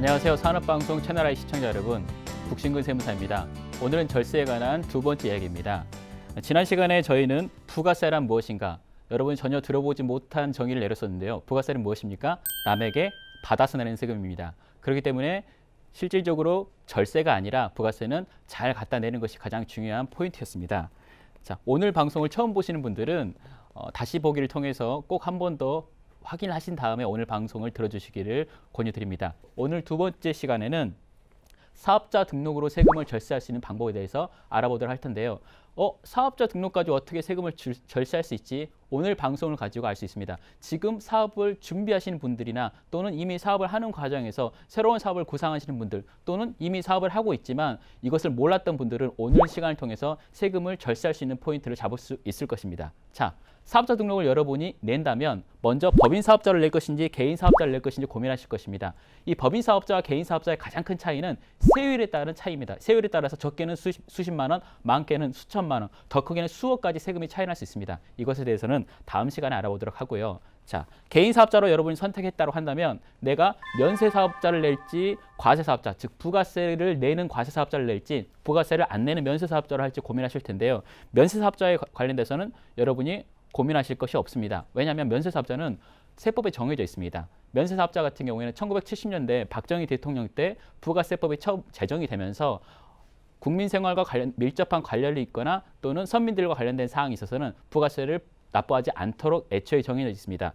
안녕하세요. 산업방송 채널I 시청자 여러분, 국신근 세무사입니다. 오늘은 절세에 관한 두 번째 이야기입니다. 지난 시간에 저희는 부가세란 무엇인가, 여러분이 전혀 들어보지 못한 정의를 내렸었는데요. 부가세는 무엇입니까? 남에게 받아서 내는 세금입니다. 그렇기 때문에 실질적으로 절세가 아니라 부가세는 잘 갖다 내는 것이 가장 중요한 포인트였습니다. 자, 오늘 방송을 처음 보시는 분들은 다시 보기를 통해서 꼭 한 번 더 확인하신 다음에 오늘 방송을 들어주시기를 권유드립니다. 오늘 두 번째 시간에는 사업자 등록으로 세금을 절세할 수 있는 방법에 대해서 알아보도록 할 텐데요. 사업자 등록 가지고 어떻게 세금을 절세할 수 있지? 오늘 방송을 가지고 알 수 있습니다. 지금 사업을 준비하시는 분들이나 또는 이미 사업을 하는 과정에서 새로운 사업을 구상하시는 분들 또는 이미 사업을 하고 있지만 이것을 몰랐던 분들은 오늘 시간을 통해서 세금을 절세할 수 있는 포인트를 잡을 수 있을 것입니다. 자, 사업자 등록을 여러분이 낸다면 먼저 법인 사업자를 낼 것인지 개인 사업자를 낼 것인지 고민하실 것입니다. 이 법인 사업자와 개인 사업자의 가장 큰 차이는 세율에 따른 차이입니다. 세율에 따라서 적게는 수십만 원, 많게는 수천만 원, 더 크게는 수억까지 세금이 차이 날 수 있습니다. 이것에 대해서는 다음 시간에 알아보도록 하고요. 자, 개인 사업자로 여러분이 선택했다고 한다면 내가 면세 사업자를 낼지 과세 사업자, 즉 부가세를 내는 과세 사업자를 낼지 부가세를 안 내는 면세 사업자를 할지 고민하실 텐데요. 면세 사업자에 관련돼서는 여러분이 고민하실 것이 없습니다. 왜냐하면 면세사업자는 세법에 정해져 있습니다. 면세사업자 같은 경우에는 1970년대 박정희 대통령 때 부가세법이 처음 제정이 되면서 국민생활과 밀접한 관련이 있거나 또는 선민들과 관련된 사항이 있어서는 부가세를 납부하지 않도록 애초에 정해져 있습니다.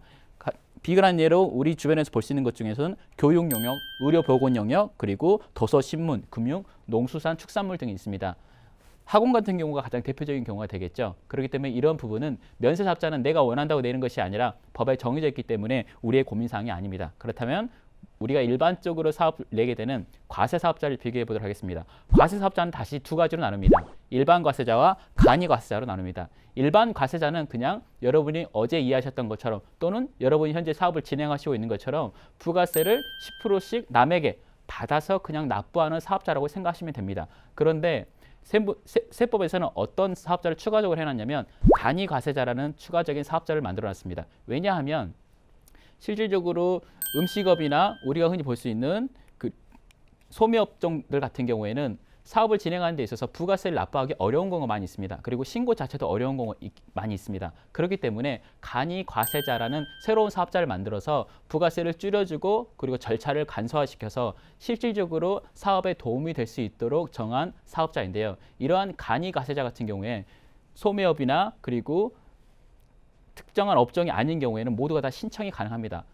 비근한 예로 우리 주변에서 볼 수 있는 것 중에서는 교육 영역, 의료 보건 영역, 그리고 도서, 신문, 금융, 농수산, 축산물 등이 있습니다. 학원 같은 경우가 가장 대표적인 경우가 되겠죠. 그렇기 때문에 이런 부분은 면세사업자는 내가 원한다고 내는 것이 아니라 법에 정해져 있기 때문에 우리의 고민사항이 아닙니다. 그렇다면 우리가 일반적으로 사업을 내게 되는 과세사업자를 비교해 보도록 하겠습니다. 과세사업자는 다시 두 가지로 나눕니다. 일반 과세자와 간이 과세자로 나눕니다. 일반 과세자는 그냥 여러분이 어제 이해하셨던 것처럼 또는 여러분이 현재 사업을 진행하시고 있는 것처럼 부가세를 10%씩 남에게 받아서 그냥 납부하는 사업자라고 생각하시면 됩니다. 그런데 세법에서는 어떤 사업자를 추가적으로 해놨냐면 간이 과세자라는 추가적인 사업자를 만들어놨습니다. 왜냐하면 실질적으로 음식업이나 우리가 흔히 볼 수 있는 그 소매업종들 같은 경우에는 사업을 진행하는 데 있어서 부가세를 납부하기 어려운 경우가 많이 있습니다. 그리고 신고 자체도 어려운 경우가 많이 있습니다. 그렇기 때문에 간이 과세자라는 새로운 사업자를 만들어서 부가세를 줄여주고 그리고 절차를 간소화시켜서 실질적으로 사업에 도움이 될 수 있도록 정한 사업자인데요. 이러한 간이 과세자 같은 경우에 소매업이나 그리고 특정한 업종이 아닌 경우에는 모두가 다 신청이 가능합니다.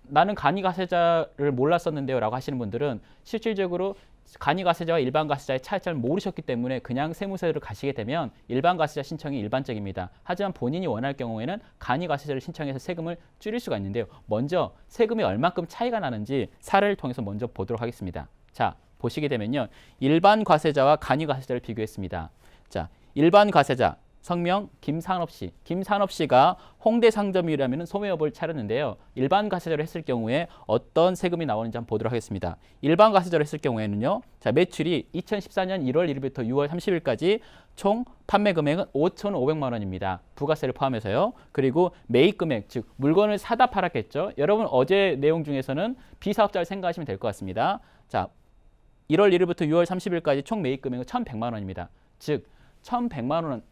나는 간이 과세자를 몰랐었는데요 라고 하시는 분들은 실질적으로 간이 과세자와 일반 과세자의 차이점을 모르셨기 때문에 그냥 세무서를 가시게 되면 일반 과세자 신청이 일반적입니다. 하지만 본인이 원할 경우에는 간이 과세자를 신청해서 세금을 줄일 수가 있는데요. 먼저 세금이 얼마큼 차이가 나는지 사례를 통해서 먼저 보도록 하겠습니다. 자, 보시게 되면요. 일반 과세자와 간이 과세자를 비교했습니다. 자, 일반 과세자 성명 김산업 씨. 김산업 씨가 홍대 상점이라면 소매업을 차렸는데요. 일반 과세자로 했을 경우에 어떤 세금이 나오는지 한번 보도록 하겠습니다. 일반 과세자로 했을 경우에는요. 자, 매출이 2014년 1월 1일부터 6월 30일까지 총 판매 금액은 5,500만 원입니다. 부가세를 포함해서요. 그리고 매입 금액, 즉 물건을 사다 팔았겠죠. 여러분 어제 내용 중에서는 비사업자를 생각하시면 될 것 같습니다. 자, 1월 1일부터 6월 30일까지 총 매입 금액은 1,100만 원입니다. 즉 1,100만 원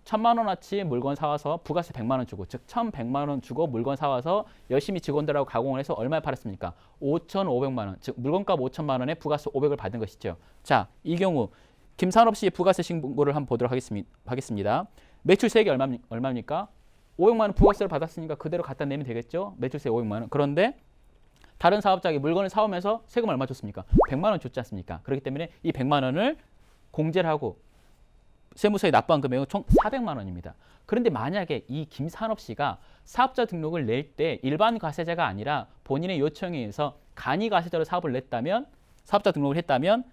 1,000만 원어치 물건 사와서 부가세 100만 원 주고, 즉 1,100만 원 주고 물건 사와서 열심히 직원들하고 가공을 해서 얼마에 팔았습니까? 5,500만 원, 즉 물건값 5천만 원에 부가세 500을 받은 것이죠. 자, 이 경우 김산업 씨의 부가세 신고를 한번 보도록 하겠습니다. 매출세액이 얼마입니까? 500만 원 부가세를 받았으니까 그대로 갖다 내면 되겠죠? 매출세 500만 원. 그런데 다른 사업자에게 물건을 사오면서 세금 얼마 줬습니까? 100만 원 줬지 않습니까? 그렇기 때문에 이 100만 원을 공제를 하고 세무서에 납부한 금액은 총 400만 원입니다. 그런데 만약에 이 김산업 씨가 사업자 등록을 낼 때 일반 과세자가 아니라 본인의 요청에 의해서 간이 과세자로 사업을 냈다면, 사업자 등록을 했다면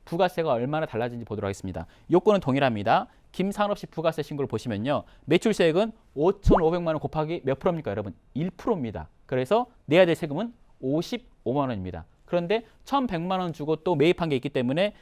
부가세가 얼마나 달라진지 보도록 하겠습니다. 요건은 동일합니다. 김산업 씨 부가세 신고를 보시면요. 매출세액은 5,500만 원 곱하기 몇 프로입니까, 여러분? 1%입니다. 그래서 내야 될 세금은 55만 원입니다. 그런데 1,100만 원 주고 또 매입한 게 있기 때문에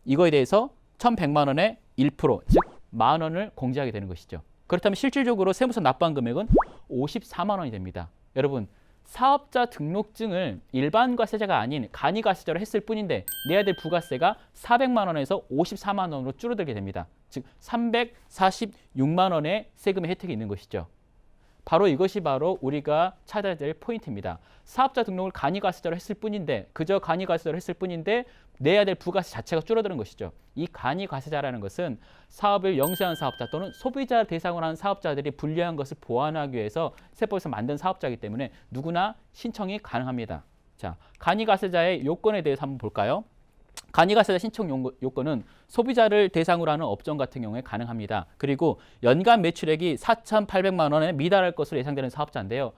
이거에 대해서 1,100만 원의 1%, 즉 10,000원을 공제하게 되는 것이죠. 그렇다면 실질적으로 세무서 납부한 금액은 54만 원이 됩니다. 여러분, 사업자 등록증을 일반 과세자가 아닌 간이 과세자로 했을 뿐인데 내야 될 부가세가 400만 원에서 54만 원으로 줄어들게 됩니다. 즉 346만 원의 세금의 혜택이 있는 것이죠. 바로 이것이 바로 우리가 찾아야 될 포인트입니다. 사업자 등록을 간이과세자로 했을 뿐인데 그저 간이과세자로 했을 뿐인데 내야 될 부가세 자체가 줄어드는 것이죠. 이 간이과세자라는 것은 사업을 영세한 사업자 또는 소비자 대상으로 한 사업자들이 불리한 것을 보완하기 위해서 세법에서 만든 사업자이기 때문에 누구나 신청이 가능합니다. 자, 간이과세자의 요건에 대해서 한번 볼까요? 간이과세자 신청 요건은 소비자를 대상으로 하는 업종 같은 경우에 가능합니다. 그리고 연간 매출액이 4,800만 원에 미달할 것으로 예상되는 사업자인데요.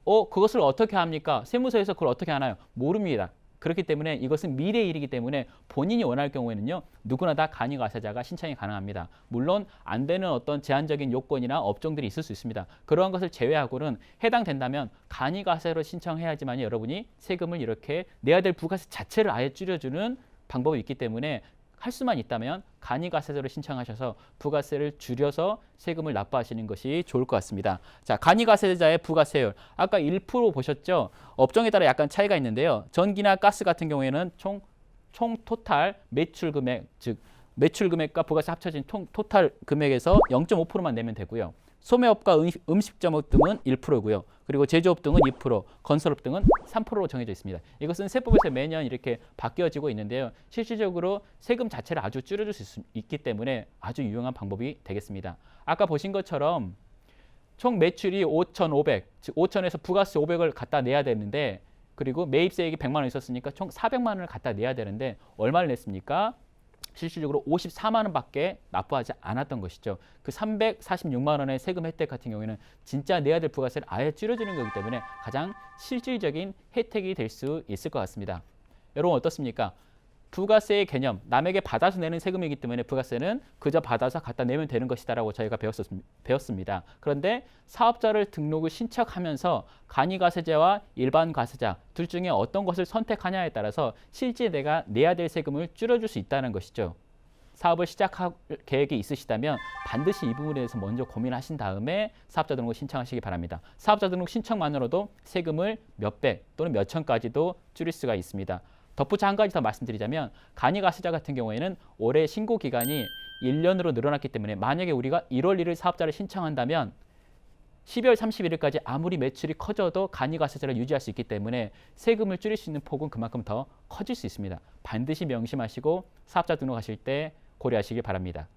그것을 어떻게 합니까? 세무서에서 그걸 어떻게 하나요? 모릅니다. 그렇기 때문에 이것은 미래의 일이기 때문에 본인이 원할 경우에는요. 누구나 다 간이과세자가 신청이 가능합니다. 물론 안 되는 어떤 제한적인 요건이나 업종들이 있을 수 있습니다. 그러한 것을 제외하고는 해당된다면 간이과세로 신청해야지만 여러분이 세금을 이렇게 내야 될 부가세 자체를 아예 줄여주는 방법이 있기 때문에 할 수만 있다면 간이과세자로 신청하셔서 부가세를 줄여서 세금을 납부하시는 것이 좋을 것 같습니다. 자, 간이과세자의 부가세율. 아까 1% 보셨죠? 업종에 따라 약간 차이가 있는데요. 전기나 가스 같은 경우에는 총 토탈 매출 금액, 즉 매출 금액과 부가세 합쳐진 토탈 금액에서 0.5%만 내면 되고요. 소매업과 음식점업 등은 1%고요. 그리고 제조업 등은 2%, 건설업 등은 3%로 정해져 있습니다. 이것은 세법에서 매년 이렇게 바뀌어지고 있는데요. 실질적으로 세금 자체를 아주 줄여줄 수 있기 때문에 아주 유용한 방법이 되겠습니다. 아까 보신 것처럼 총 매출이 5,500, 즉 5,000에서 부가세 500을 갖다 내야 되는데 그리고 매입세액이 100만 원 있었으니까 총 400만 원을 갖다 내야 되는데 얼마를 냈습니까? 실질적으로 54만 원밖에 납부하지 않았던 것이죠. 그 346만 원의 세금 혜택 같은 경우에는 진짜 내야 될 부가세를 아예 줄여주는 거기 때문에 가장 실질적인 혜택이 될 수 있을 것 같습니다. 여러분 어떻습니까? 부가세의 개념, 남에게 받아서 내는 세금이기 때문에 부가세는 그저 받아서 갖다 내면 되는 것이다라고 저희가 배웠습니다. 그런데 사업자를 등록을 신청하면서 간이과세자와 일반 과세자 둘 중에 어떤 것을 선택하냐에 따라서 실제 내가 내야 될 세금을 줄여줄 수 있다는 것이죠. 사업을 시작할 계획이 있으시다면 반드시 이 부분에 대해서 먼저 고민하신 다음에 사업자 등록을 신청하시기 바랍니다. 사업자 등록 신청만으로도 세금을 몇백 또는 몇천까지도 줄일 수가 있습니다. 덧붙여 한 가지 더 말씀드리자면 간이과세자 같은 경우에는 올해 신고 기간이 1년으로 늘어났기 때문에 만약에 우리가 1월 1일 사업자를 신청한다면 12월 31일까지 아무리 매출이 커져도 간이과세자를 유지할 수 있기 때문에 세금을 줄일 수 있는 폭은 그만큼 더 커질 수 있습니다. 반드시 명심하시고 사업자 등록하실 때 고려하시기 바랍니다.